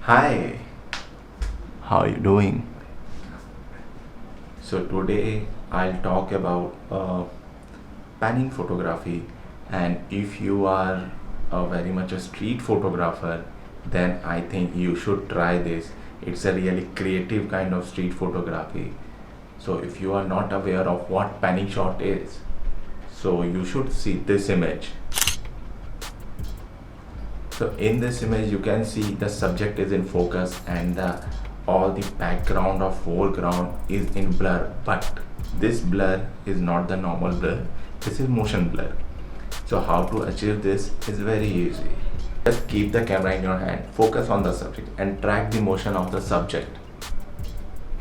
Hi, how are you doing? So today I'll talk about panning photography, and if you are very much a street photographer, then I think you should try this. It's a really creative kind of street photography. So if you are not aware of what panning shot is, so you should see this image. So in this image you can see the subject is in focus and all the background or foreground is in blur, but this blur is not the normal blur, this is motion blur. So how to achieve this is very easy. Just keep the camera in your hand, focus on the subject and track the motion of the subject.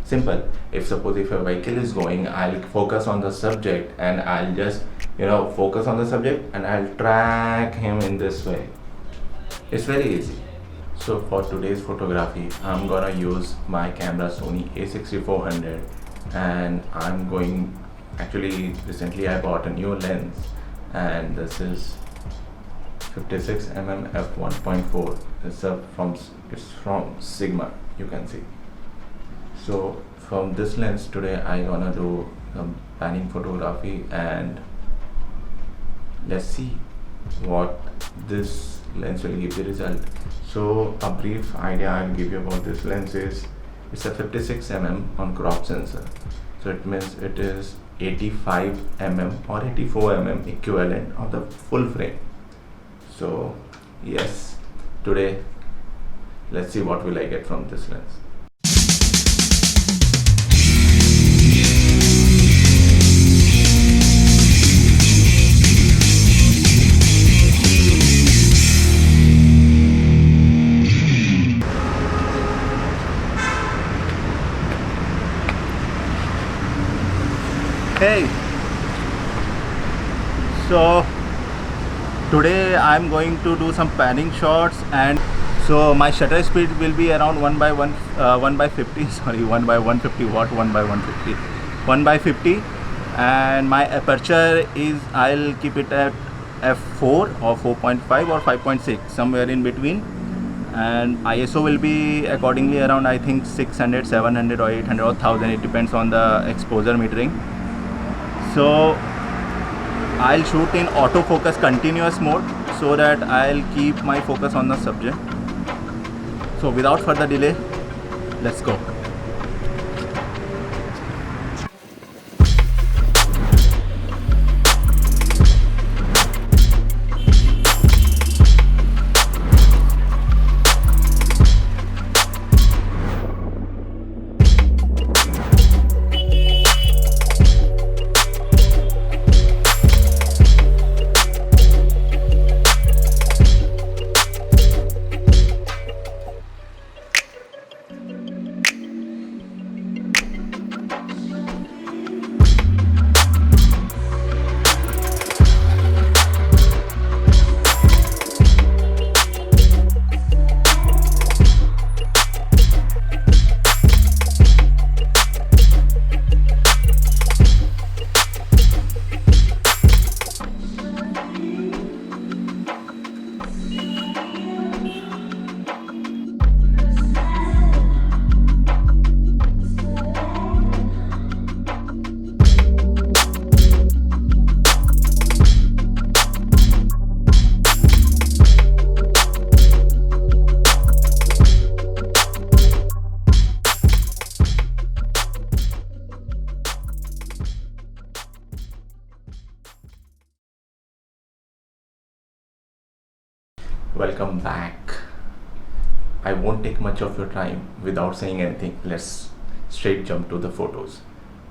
Simple. If suppose if a vehicle is going, I'll focus on the subject and I'll just focus on the subject and I'll track him in this way. It's very easy. So for today's photography, I'm gonna use my camera Sony A6400, and I'm going, actually recently I bought a new lens, and this is 56mm F1.4. It's from Sigma, you can see. So from this lens today I gonna do some panning photography, and let's see what this lens will give the result. So a brief idea I'll give you about this lens is it's a 56mm on crop sensor. So it means it is 85mm or 84mm equivalent of the full frame. So yes, today let's see what will I get from this lens. Hey, so today I'm going to do some panning shots, and so my shutter speed will be around 1 by 50 sorry 1 by 150 watt 1 by 150 1 by 50, and my aperture is, I'll keep it at f4 or 4.5 or 5.6, somewhere in between, and ISO will be accordingly around, I think 600, 700 or 800 or 1000, it depends on the exposure metering. So I'll shoot in autofocus continuous mode so that I'll keep my focus on the subject. So without further delay, let's go. Welcome back. I won't take much of your time. Without saying anything, let's straight jump to the photos.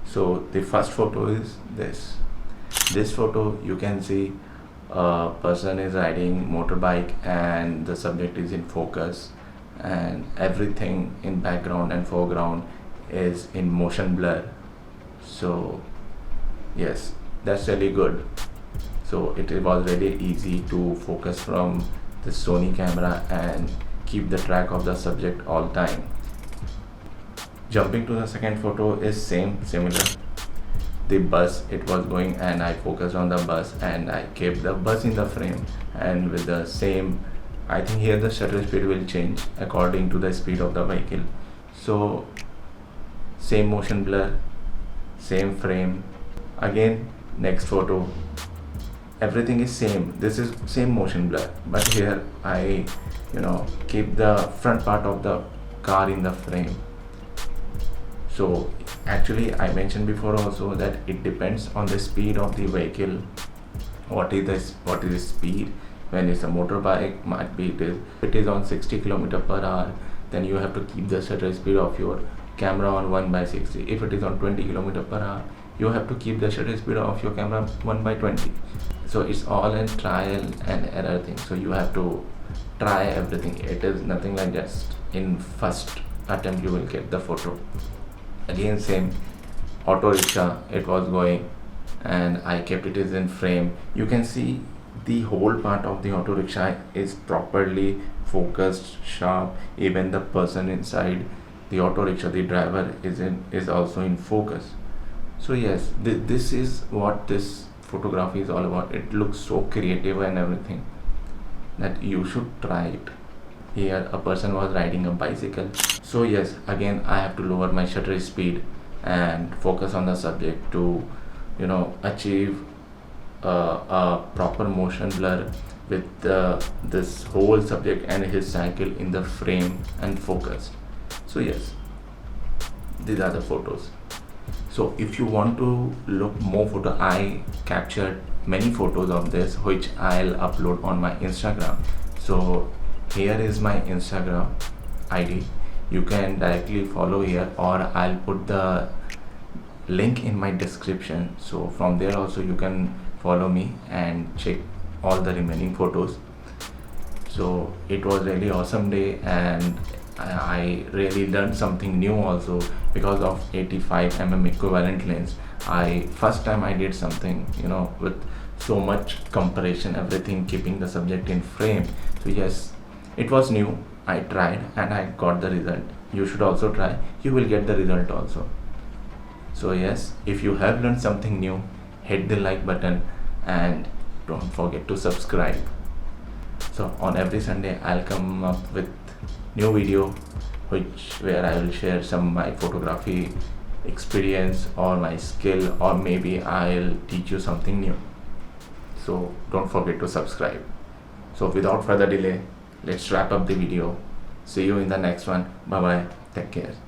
So the first photo is this photo. You can see a person is riding motorbike and the subject is in focus, and everything in background and foreground is in motion blur. So yes, that's really good. So it was really easy to focus from the Sony camera and keep the track of the subject all time. Jumping to the second photo is similar. The bus, it was going and I focused on the bus and I kept the bus in the frame, and with the same I think here the shutter speed will change according to the speed of the vehicle. So same motion blur, same frame. Again, next photo, everything is same. This is same motion blur, but here I keep the front part of the car in the frame. So actually I mentioned before also that it depends on the speed of the vehicle. What is the speed? When it's a motorbike, might be it is on 60 km/h, then you have to keep the shutter speed of your camera on 1/60. If it is on 20 km/h, you have to keep the shutter speed of your camera 1/20. So it's all in trial and error thing. So you have to try everything. It is nothing like just in first attempt you will get the photo. Again, same auto rickshaw, it was going and I kept it is in frame. You can see the whole part of the auto rickshaw is properly focused, sharp. Even the person inside the auto rickshaw, the driver is also in focus. So yes, this is what this photography is all about. It looks so creative and everything that you should try it. Here a person was riding a bicycle. So yes, again I have to lower my shutter speed and focus on the subject to achieve a proper motion blur with this whole subject and his cycle in the frame and focused. So yes, these are the photos. So if you want to look more photo, I captured many photos of this which I'll upload on my Instagram. So here is my Instagram ID. You can directly follow here, or I'll put the link in my description. So from there also you can follow me and check all the remaining photos. So it was really awesome day, and I really learned something new also because of 85mm equivalent lens. First time I did something with so much comparison, everything keeping the subject in frame. So yes, it was new. I tried and I got the result. You should also try, you will get the result also. So yes, if you have learned something new, hit the like button and don't forget to subscribe. So on every Sunday I'll come up with new video where I will share some of my photography experience or my skill, or maybe I'll teach you something new. So don't forget to subscribe. So without further delay, let's wrap up the video. See you in the next one. Bye bye. Take care.